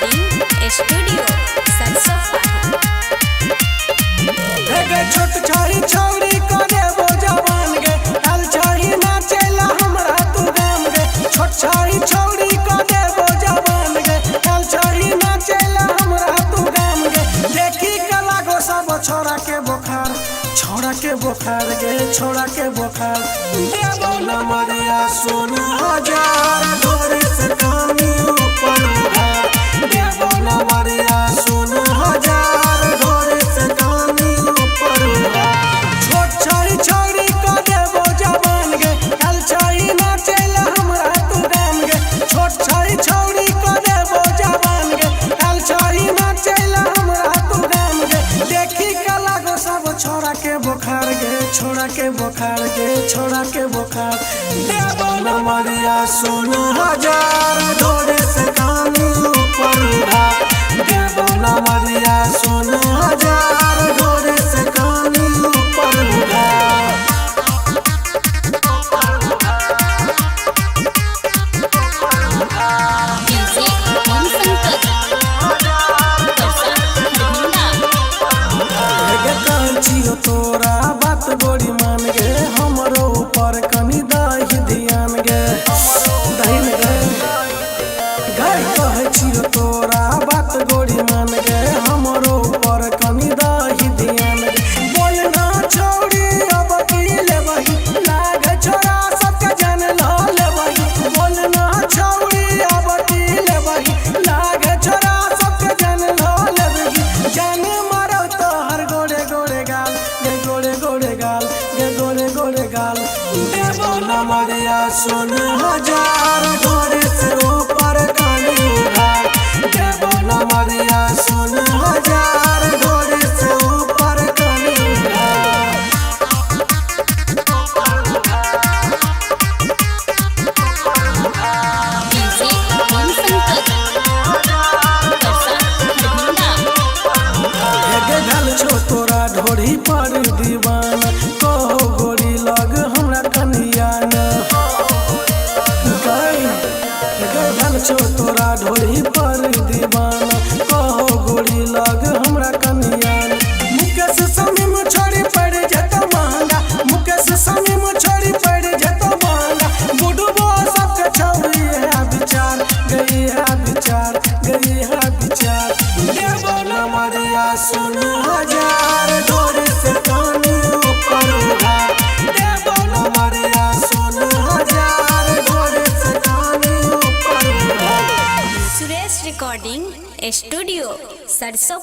Recording studio सरसों। छोट छाई छौरी करे वो जवान गे, हल छाई नाचेला हमरा तू गाम गे। छोट छाई छौरी करे वो जवान गे, हल छाई नाचेला हमरा तू गाम गे। देखी के लागो सब छोरा के बोखार, छोरा के बोखार गे, छोरा के बोखार। देवो न मरिया सुन हजार ढोरी से कामी ऊपर उधार। देवो न मरिया सुन हजार ढोरी से कामी ऊपर उधार। छोट छाई छौरी को देवो जवान गे, हल छाई नाचेला हमरा तू गाम गे। छोट छाई छौरी को देवो जवान गे, हल छाई नाचेला हमरा तू गाम गे। देखी के लागो सब छोरा के बोखार गे, छोरा के बोखार गे, छोरा के बोखार। देवो न मरिया सुन हजार ढोरी से कामी ऊपर उधार। देवो न मरिया सुन हजार ढोरी से कामी ऊपर उधार। तोरा बात गोरी मान गे, हमरो ऊपर कनी दही ध्यान गे। दही गे गाय कहे छियो तोरा बात गोरी मान गे, हमरो ऊपर कनी दही ध्यान गे। बोलना छौरी अब की लेबही, लाग छोरा सबके जान लो लेबही। बोलना छौरी अब की लेबही, लाग छोरा सबके जान लो लेबही। जान मारो तोहर गोरे गोरे गाल गे, गोरे गोरे गाल गे, गोरे गोरे गाल। देवो न मरिया सुन हजार ढोरी से ऊपर कानी उधार। देवो न मरिया सुन हजार ढोरी से ऊपर कानी उधार। ढल छो तोरा ढोरी पर दीवान, कहो गोरी लग हमरा कनिया न। ढल छो तोरा ढोरी पर दीवान, कहो गोरी लग हमरा कनिया न। मुकेश समीम छोड़ी पड़ जतो महंगा, मुकेश समीम छोड़ी पड़ जतो महंगा। बुढ़बो सबके छौरी है विचार, गई है विचार, गई है विचार। देवो न मरिया सुन हजार ढोरी से कानी ऊपर उधार। देवो न मरिया सुन हजार ढोरी से कानी ऊपर उधार। सुरेश रिकॉर्डिंग स्टूडियो सरसों।